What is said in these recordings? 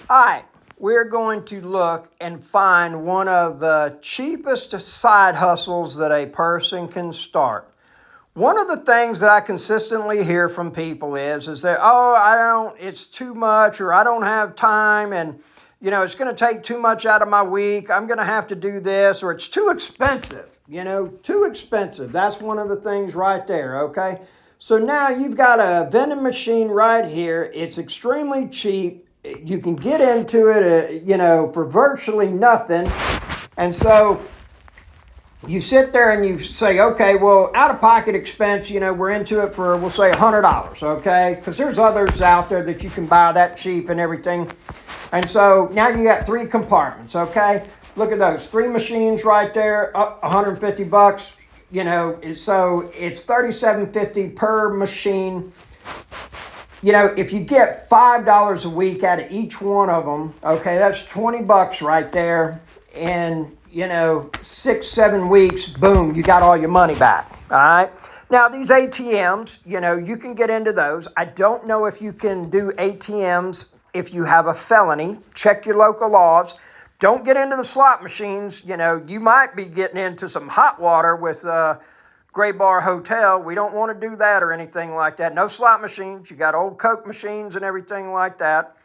All right, we're going to look and find one of the cheapest side hustles that a person can start. One of the things that I consistently hear from people is that, it's too much, or I don't have time, and it's going to take too much out of my week. I'm going to have to do this, or it's too expensive. Too expensive. That's one of the things right there, okay? So now you've got a vending machine right here. It's extremely cheap. You can get into it, for virtually nothing. And so you sit there and you say, okay, well, out-of-pocket expense, we're into it for, we'll say $100, okay? Because there's others out there that you can buy that cheap and everything. And so now you got 3 compartments, okay? Look at those 3 machines right there, up $150. So it's $37.50 per machine. If you get $5 a week out of each one of them, okay, that's $20 right there. And 6-7 weeks, boom, you got all your money back. All right. Now these ATMs, you can get into those. I don't know if you can do ATMs if you have a felony. Check your local laws. Don't get into the slot machines. You might be getting into some hot water with Gray Bar Hotel. We don't want to do that or anything like that. No slot machines. You got old Coke machines and everything like that.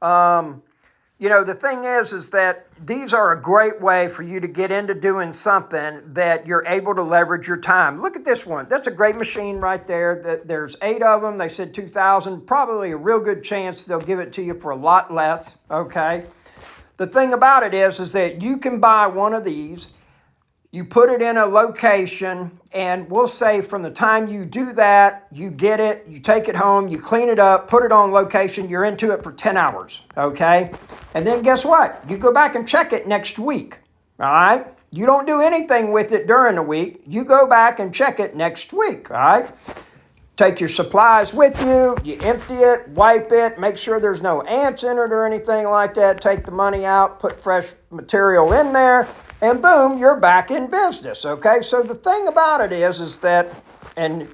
The thing is that these are a great way for you to get into doing something that you're able to leverage your time. Look at this one. That's a great machine right there. There's 8 of them. They said $2,000. Probably a real good chance they'll give it to you for a lot less, okay? The thing about it is that you can buy one of these. You put it in a location, and we'll say from the time you do that, you get it, you take it home, you clean it up, put it on location, you're into it for 10 hours, okay? And then guess what? You go back and check it next week, all right? You don't do anything with it during the week. You go back and check it next week, all right? Take your supplies with you, you empty it, wipe it, make sure there's no ants in it or anything like that. Take the money out, put fresh material in there, and boom, you're back in business, okay? So the thing about it is that, and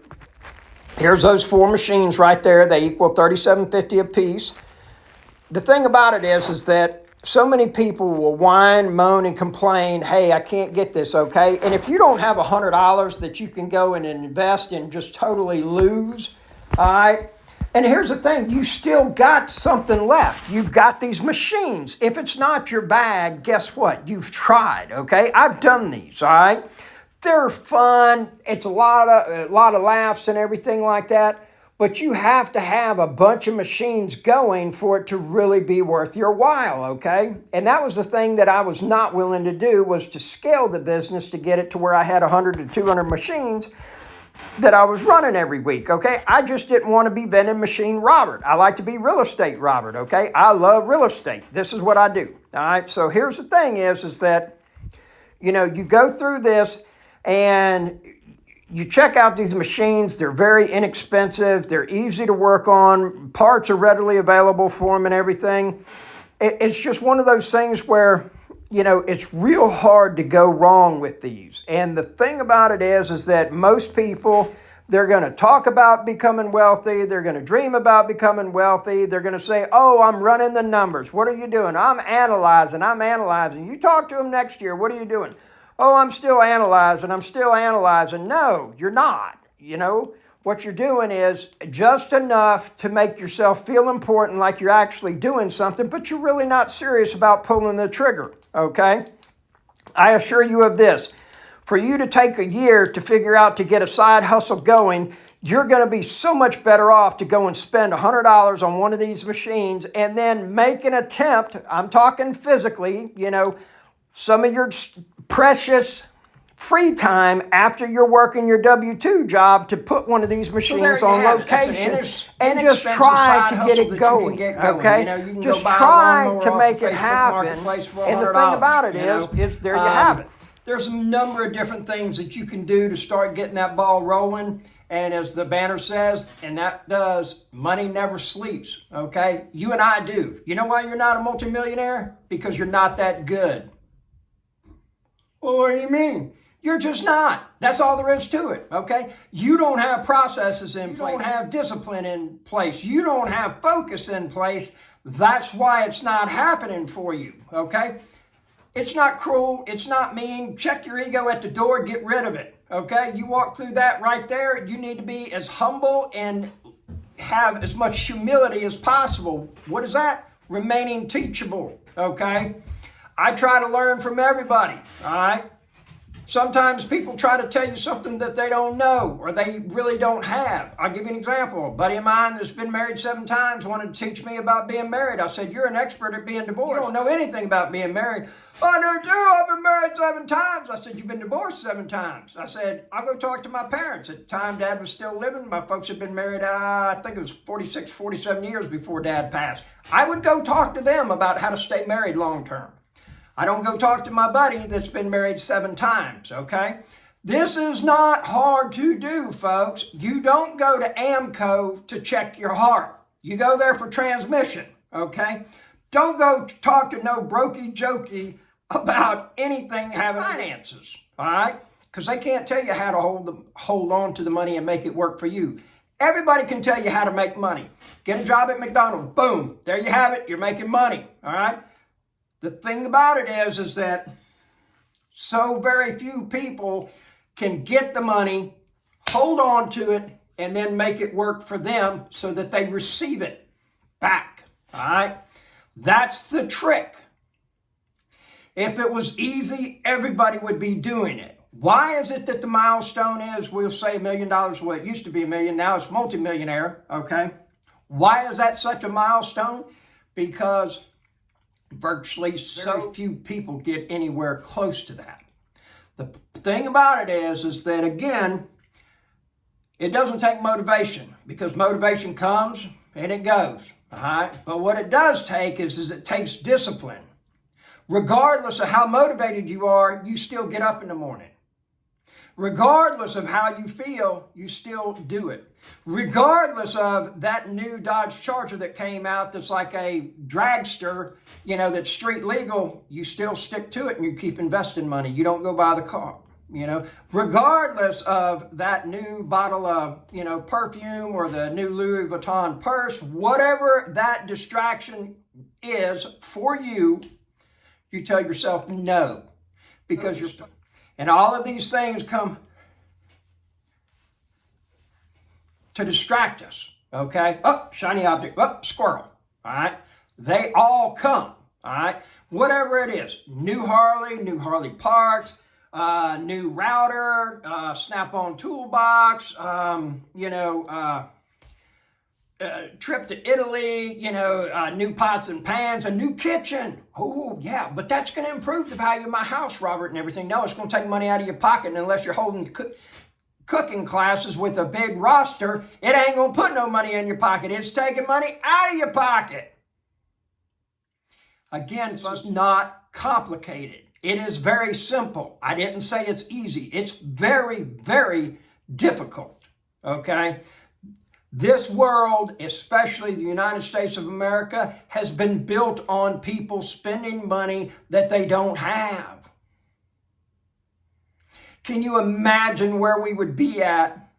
here's those 4 machines right there. They equal $37.50 a piece. The thing about it is that so many people will whine, moan, and complain, hey, I can't get this, okay? And if you don't have $100 that you can go and invest and just totally lose, all right? And here's the thing, you still got something left. You've got these machines. If it's not your bag, guess what? You've tried, okay? I've done these, all right? They're fun. It's a lot of laughs and everything like that. But you have to have a bunch of machines going for it to really be worth your while, okay? And that was the thing that I was not willing to do, was to scale the business to get it to where I had 100 to 200 machines that I was running every week, okay? I just didn't want to be vending machine Robert. I like to be real estate Robert, okay? I love real estate. This is what I do, all right? So here's the thing is that, you go through this and you check out these machines. They're very inexpensive. They're easy to work on. Parts are readily available for them and everything. It's just one of those things where, it's real hard to go wrong with these. And the thing about it is that most people, they're going to talk about becoming wealthy. They're going to dream about becoming wealthy. They're going to say, oh, I'm running the numbers. What are you doing? I'm analyzing. You talk to them next year. What are you doing? Oh, I'm still analyzing. No, you're not. What you're doing is just enough to make yourself feel important, like you're actually doing something, but you're really not serious about pulling the trigger, okay? I assure you of this. For you to take a year to figure out to get a side hustle going, you're going to be so much better off to go and spend $100 on one of these machines and then make an attempt. I'm talking physically, some of your precious free time after you're working your W-2 job to put one of these machines on location and just try to get it going, okay? Just try to make it happen. And the thing about it is there you have it. There's a number of different things that you can do to start getting that ball rolling. And as the banner says, and that does, money never sleeps, okay? You and I do. You know why you're not a multimillionaire? Because you're not that good. Well, what do you mean? You're just not. That's all there is to it, okay? You don't have processes in place. You don't have discipline in place. You don't have focus in place. That's why it's not happening for you, okay? It's not cruel. It's not mean. Check your ego at the door. Get rid of it, okay? You walk through that right there. You need to be as humble and have as much humility as possible. What is that? Remaining teachable, okay? I try to learn from everybody, all right? Sometimes people try to tell you something that they don't know or they really don't have. I'll give you an example. A buddy of mine that's been married 7 times wanted to teach me about being married. I said, you're an expert at being divorced. You don't know anything about being married. I know too. I've been married 7 times. I said, you've been divorced 7 times. I said, I'll go talk to my parents. At the time, Dad was still living. My folks had been married, I think it was 46, 47 years before Dad passed. I would go talk to them about how to stay married long term. I don't go talk to my buddy that's been married 7 times, okay? This is not hard to do, folks. You don't go to AMCO to check your heart. You go there for transmission, okay? Don't go talk to no brokey jokey about anything having finances, all right? Because they can't tell you how to hold on to the money and make it work for you. Everybody can tell you how to make money. Get a job at McDonald's, boom, there you have it, you're making money, all right? The thing about it is that so very few people can get the money, hold on to it, and then make it work for them so that they receive it back, all right? That's the trick. If it was easy, everybody would be doing it. Why is it that the milestone is, we'll say $1 million, well, it used to be $1 million, now it's multimillionaire, okay? Why is that such a milestone? Because virtually so few people get anywhere close to that. The thing about it is that, again, it doesn't take motivation, because motivation comes and it goes, all right? But what it does take is it takes discipline. Regardless of how motivated you are, you still get up in the morning. Regardless of how you feel, you still do it. Regardless of that new Dodge Charger that came out that's like a dragster, you know, that's street legal, you still stick to it and you keep investing money. You don't go buy the car, you know. Regardless of that new bottle of, you know, perfume or the new Louis Vuitton purse, whatever that distraction is for you, you tell yourself no, because you're stuck. And all of these things come to distract us, okay? Oh, shiny object, oh, squirrel, all right? They all come, all right? Whatever it is, new Harley parts, new router, Snap-on toolbox, trip to Italy, new pots and pans, a new kitchen. Oh, yeah, but that's going to improve the value of my house, Robert, and everything. No, it's going to take money out of your pocket, and unless you're holding cooking classes with a big roster, it ain't going to put no money in your pocket. It's taking money out of your pocket. Again, it's not complicated. It is very simple. I didn't say it's easy. It's very, very difficult, okay? This world, especially the United States of America, has been built on people spending money that they don't have. Can you imagine where we would be at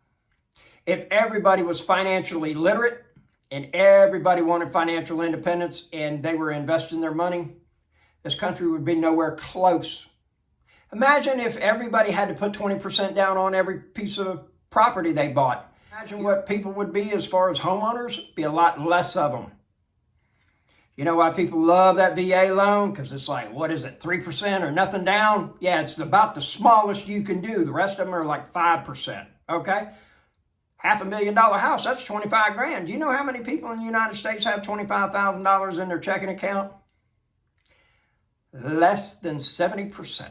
if everybody was financially literate and everybody wanted financial independence and they were investing their money? This country would be nowhere close. Imagine if everybody had to put 20% down on every piece of property they bought. Imagine what people would be as far as homeowners. Be a lot less of them. You know why people love that VA loan? Because it's like, what is it, 3% or nothing down? Yeah, it's about the smallest you can do. The rest of them are like 5%, okay? $500,000 house, that's 25 grand. Do you know how many people in the United States have $25,000 in their checking account? Less than 70%.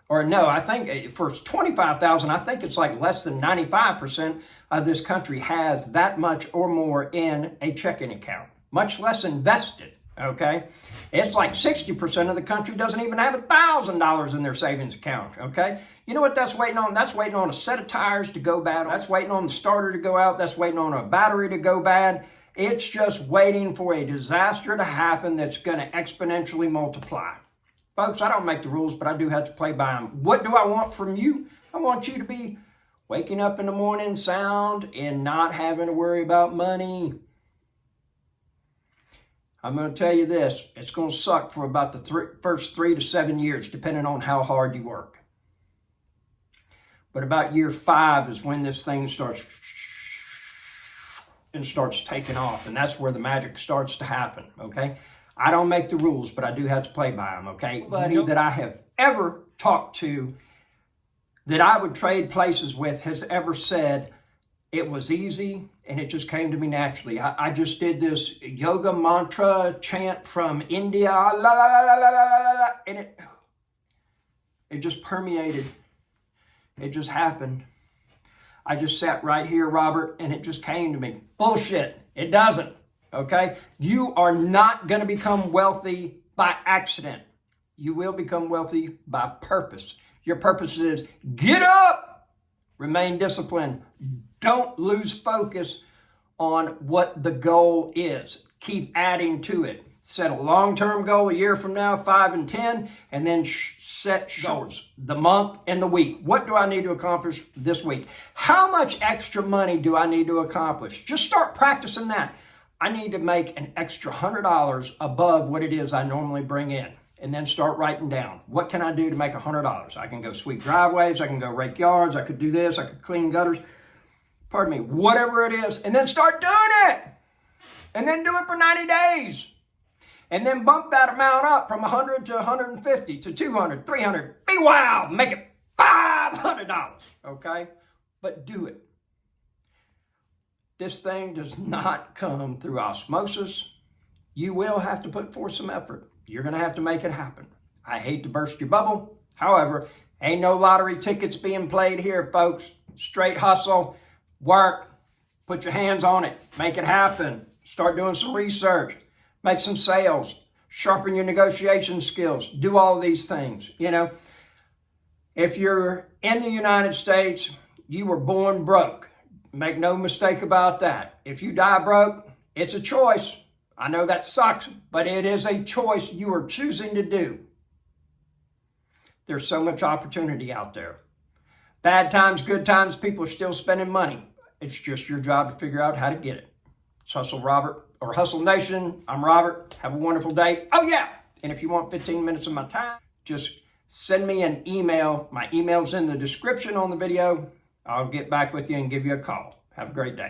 Or no, I think for 25,000, I think it's like less than 95% of this country has that much or more in a checking account, much less invested, okay? It's like 60% of the country doesn't even have $1,000 in their savings account, okay? You know what that's waiting on? That's waiting on a set of tires to go bad. That's waiting on the starter to go out. That's waiting on a battery to go bad. It's just waiting for a disaster to happen that's going to exponentially multiply. Folks, I don't make the rules, but I do have to play by them. What do I want from you? I want you to be waking up in the morning sound and not having to worry about money. I'm going to tell you this, it's going to suck for about the first 3 to 7 years, depending on how hard you work. But about year 5 is when this thing starts taking off. And that's where the magic starts to happen, okay? I don't make the rules, but I do have to play by them, okay? Nobody that I have ever talked to that I would trade places with has ever said it was easy and it just came to me naturally. I just did this yoga mantra chant from India, la la la la la la la la, and it just permeated. It just happened. I just sat right here, Robert, and it just came to me. Bullshit. It doesn't. Okay? You are not going to become wealthy by accident. You will become wealthy by purpose. Your purpose is get up, remain disciplined. Don't lose focus on what the goal is. Keep adding to it. Set a long-term goal a year from now, 5 and 10, and then set goals, the month and the week. What do I need to accomplish this week? How much extra money do I need to accomplish? Just start practicing that. I need to make an extra $100 above what it is I normally bring in. And then start writing down, what can I do to make $100? I can go sweep driveways, I can go rake yards, I could do this, I could clean gutters. Pardon me, whatever it is, and then start doing it. And then do it for 90 days. And then bump that amount up from 100 to 150 to 200, 300. Be wild, make it $500, okay? But do it. This thing does not come through osmosis. You will have to put forth some effort. You're going to have to make it happen. I hate to burst your bubble. However, ain't no lottery tickets being played here, folks. Straight hustle. Work, put your hands on it, make it happen, start doing some research, make some sales, sharpen your negotiation skills, do all of these things. You know, if you're in the United States, you were born broke. Make no mistake about that. If you die broke, it's a choice. I know that sucks, but it is a choice you are choosing to do. There's so much opportunity out there. Bad times, good times, people are still spending money. It's just your job to figure out how to get it. It's Hustle Robert, or Hustle Nation. I'm Robert. Have a wonderful day. Oh, yeah. And if you want 15 minutes of my time, just send me an email. My email's in the description on the video. I'll get back with you and give you a call. Have a great day.